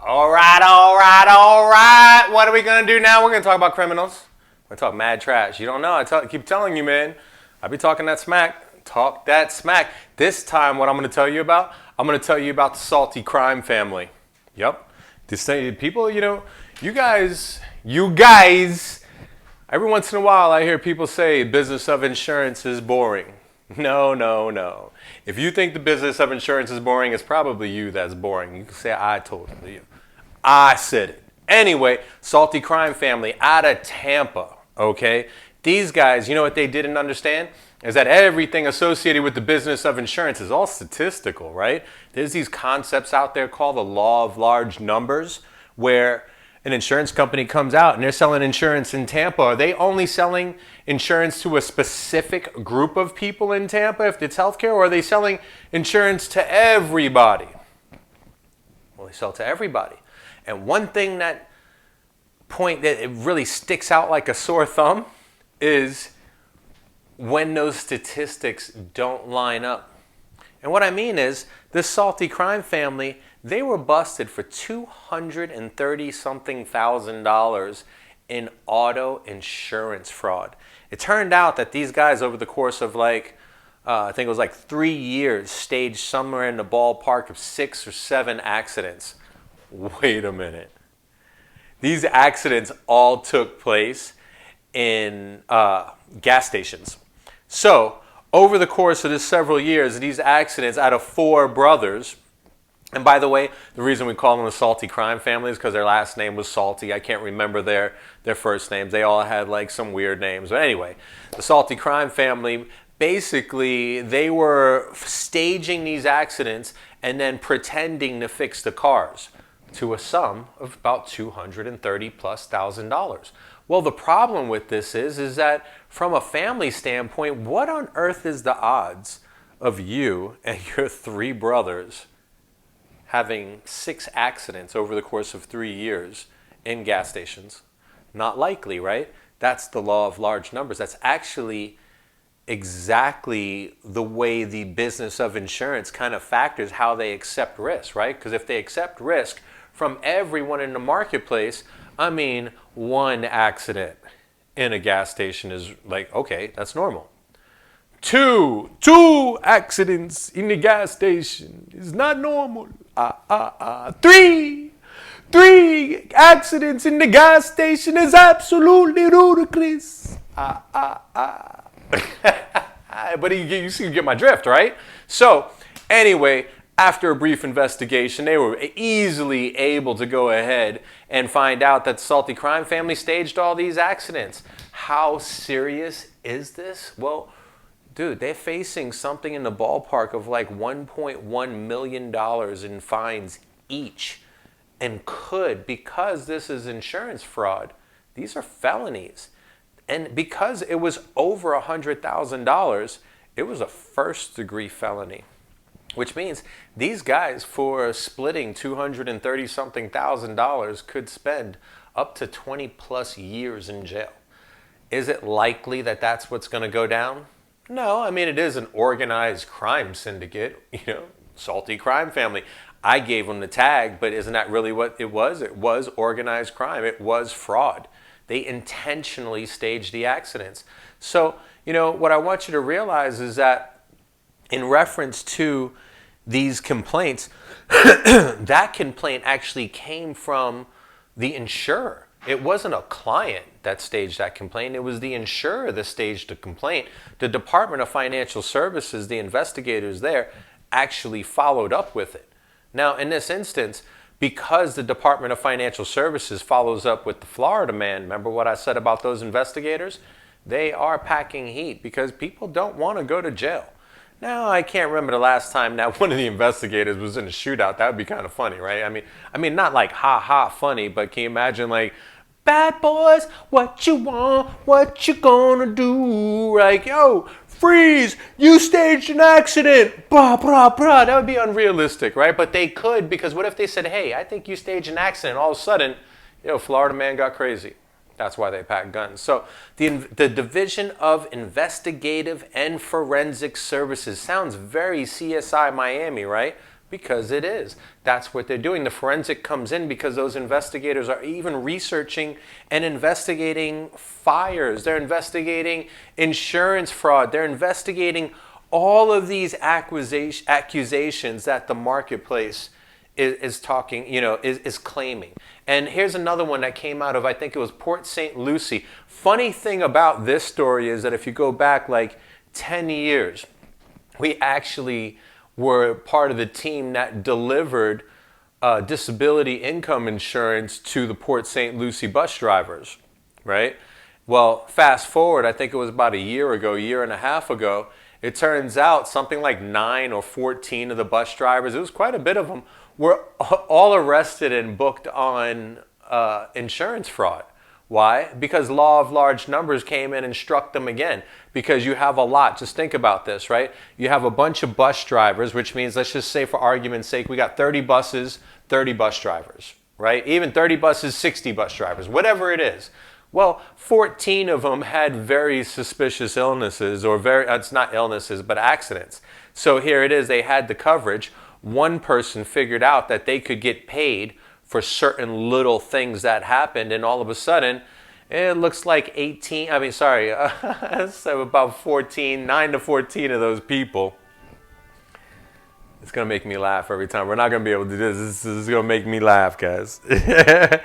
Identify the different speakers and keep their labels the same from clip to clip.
Speaker 1: All right, all right, all right. What are we going to do now? We're going to talk about criminals. We're going to talk mad trash. You don't know. Keep telling you, man. I be talking that smack. Talk that smack. This time, what I'm going to tell you about, I'm going to tell you about the salty crime family. Yep. This thing, people, you guys, every once in a while I hear people say business of insurance is boring. No, no, no. If you think the business of insurance is boring, it's probably you that's boring. You can say, I told you. I said it. Anyway, salty crime family out of Tampa, okay? These guys, you know what they didn't understand? Is that everything associated with the business of insurance is all statistical, right? There's these concepts out there called the law of large numbers, where an insurance company comes out and they're selling insurance in Tampa. Are they only selling insurance to a specific group of people in Tampa if it's healthcare, or are they selling insurance to everybody? Well, they sell to everybody. And one thing that it really sticks out like a sore thumb is when those statistics don't line up. And what I mean is, this salty crime family, they were busted for $230-something thousand in auto insurance fraud. It turned out that these guys, over the course of I think it was 3 years, staged somewhere in the ballpark of 6 or 7 accidents. Wait a minute. These accidents all took place in gas stations. So, over the course of this several years, these accidents, out of 4 brothers, and by the way, the reason we call them the salty crime family is because their last name was Salty. I can't remember their first names. They all had some weird names. But anyway, the salty crime family, basically, they were staging these accidents and then pretending to fix the cars to a sum of about $230,000+. Well, the problem with this is that from a family standpoint, what on earth is the odds of you and your 3 brothers having 6 accidents over the course of 3 years in gas stations? Not likely, right? That's the law of large numbers. That's actually exactly the way the business of insurance kind of factors how they accept risk, right? Because if they accept risk from everyone in the marketplace, I mean, 1 accident in a gas station is okay, that's normal. Two accidents in the gas station is not normal. 3 accidents in the gas station is absolutely ludicrous. But you get my drift, right? So, anyway, after a brief investigation, they were easily able to go ahead and find out that the salty crime family staged all these accidents. How serious is this? Well, dude, they're facing something in the ballpark of $1.1 million in fines each. And because this is insurance fraud, these are felonies. And because it was over $100,000, it was a first-degree felony. Which means these guys, for splitting $230-something thousand, could spend up to 20+ years in jail. Is it likely that that's what's going to go down? No, I mean, it is an organized crime syndicate, salty crime family. I gave them the tag, but isn't that really what it was? It was organized crime. It was fraud. They intentionally staged the accidents. So, what I want you to realize is that in reference to these complaints, that complaint actually came from the insurer. It wasn't a client that staged that complaint. It was the insurer that staged the complaint. The Department of Financial Services, the investigators there, actually followed up with it. Now, in this instance, because the Department of Financial Services follows up with the Florida man, remember what I said about those investigators? They are packing heat because people don't want to go to jail. Now, I can't remember the last time that one of the investigators was in a shootout. That would be kind of funny, right? I mean, not ha-ha funny, but can you imagine bad boys, what you want, what you gonna do? Yo, freeze, you staged an accident, blah, blah, blah. That would be unrealistic, right? But they could, because what if they said, hey, I think you staged an accident. All of a sudden, Florida man got crazy. That's why they pack guns. So the Division of Investigative and Forensic Services sounds very CSI Miami, right? Because it is. That's what they're doing. The forensic comes in because those investigators are even researching and investigating fires. They're investigating insurance fraud. They're investigating all of these accusations that the marketplace is talking, is claiming. And here's another one that came out of, I think it was Port St. Lucie. Funny thing about this story is that if you go back like 10 years, we actually were part of the team that delivered disability income insurance to the Port St. Lucie bus drivers, right? Well, fast forward, I think it was about a year and a half ago, it turns out something like 9 or 14 of the bus drivers, it was quite a bit of them, were all arrested and booked on insurance fraud. Why? Because law of large numbers came in and struck them again. Because you have a lot. Just think about this, right? You have a bunch of bus drivers, which means, let's just say for argument's sake, we got 30 buses, 30 bus drivers, right? Even 30 buses, 60 bus drivers, whatever it is. Well, 14 of them had very suspicious illnesses, or it's not illnesses, but accidents. So here it is, they had the coverage. One person figured out that they could get paid for certain little things that happened, and all of a sudden, it looks like so about 14, 9 to 14 of those people. It's going to make me laugh every time. We're not going to be able to do this. This is going to make me laugh, guys. It's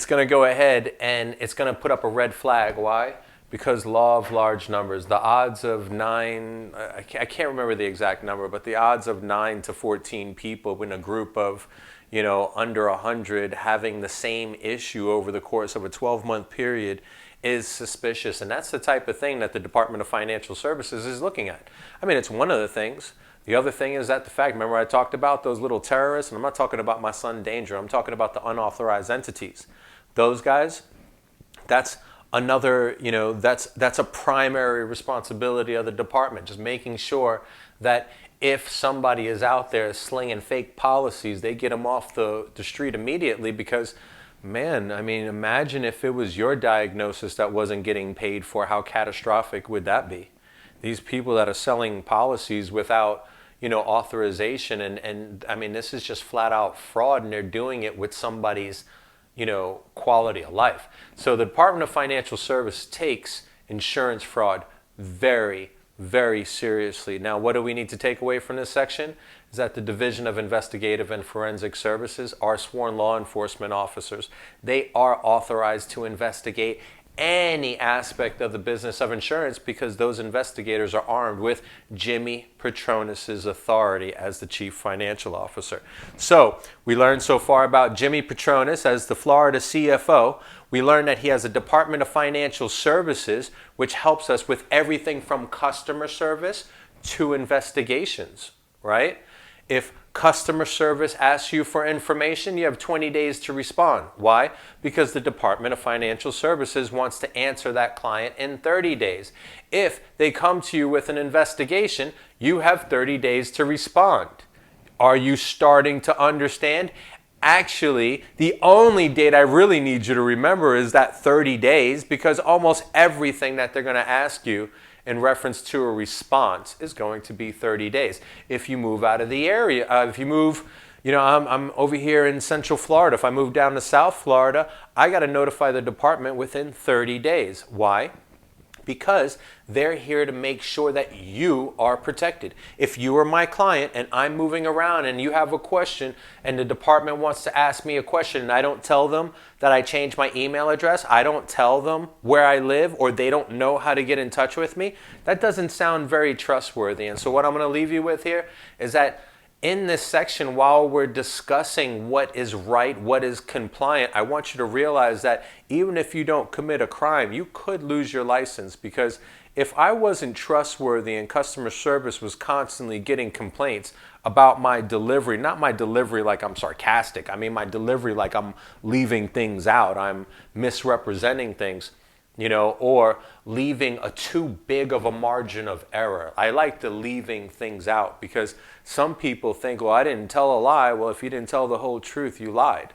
Speaker 1: going to go ahead and it's going to put up a red flag. Why? Because law of large numbers. The odds of 9, I can't remember the exact number, but the odds of 9 to 14 people in a group of, under 100 having the same issue over the course of a 12-month period is suspicious. And that's the type of thing that the Department of Financial Services is looking at. I mean, it's one of the things. The other thing is that the fact, remember I talked about those little terrorists, and I'm not talking about my son Danger, I'm talking about the unauthorized entities. Those guys, that's another, that's a primary responsibility of the department, just making sure that if somebody is out there slinging fake policies, they get them off the street immediately because, man, I mean, imagine if it was your diagnosis that wasn't getting paid for, how catastrophic would that be? These people that are selling policies without, authorization, and I mean, this is just flat out fraud, and they're doing it with somebody's, quality of life. So the Department of Financial Service takes insurance fraud very, very seriously. Now, what do we need to take away from this section? Is that the Division of Investigative and Forensic Services are sworn law enforcement officers. They are authorized to investigate any aspect of the business of insurance because those investigators are armed with Jimmy Petronis's authority as the Chief Financial Officer. So we learned so far about Jimmy Petronis as the Florida CFO. We learned that he has a Department of Financial Services, which helps us with everything from customer service to investigations, right? If customer service asks you for information, you have 20 days to respond. Why? Because the Department of Financial Services wants to answer that client in 30 days. If they come to you with an investigation, you have 30 days to respond. Are you starting to understand? Actually, the only date I really need you to remember is that 30 days because almost everything that they're going to ask you in reference to a response is going to be 30 days. If you move out of the area, if you move, I'm over here in Central Florida. If I move down to South Florida, I got to notify the department within 30 days. Why? Because they're here to make sure that you are protected. If you are my client and I'm moving around and you have a question and the department wants to ask me a question and I don't tell them that I changed my email address, I don't tell them where I live, or they don't know how to get in touch with me, that doesn't sound very trustworthy. And so what I'm going to leave you with here is that in this section, while we're discussing what is right, what is compliant, I want you to realize that even if you don't commit a crime, you could lose your license, because if I wasn't trustworthy and customer service was constantly getting complaints about my delivery, not my delivery like I'm sarcastic, I mean my delivery like I'm leaving things out, I'm misrepresenting things, or leaving a too big of a margin of error. I like the leaving things out because some people think, well, I didn't tell a lie. Well, if you didn't tell the whole truth, you lied.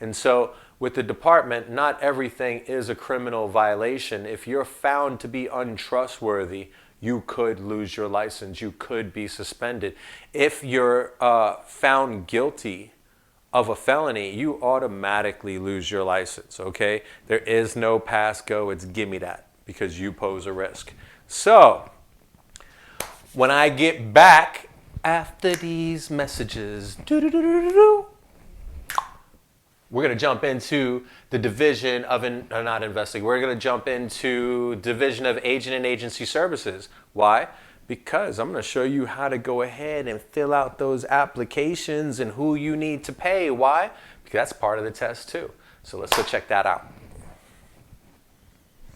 Speaker 1: And so with the department, not everything is a criminal violation. If you're found to be untrustworthy, you could lose your license. You could be suspended. If you're found guilty of a felony, you automatically lose your license, okay? There is no pass go, it's give me that, because you pose a risk. So, when I get back after these messages, we're going to jump into the division of, not investing, we're going to jump into division of agent and agency services. Why? Because I'm going to show you how to go ahead and fill out those applications and who you need to pay. Why? Because that's part of the test too. So let's go check that out.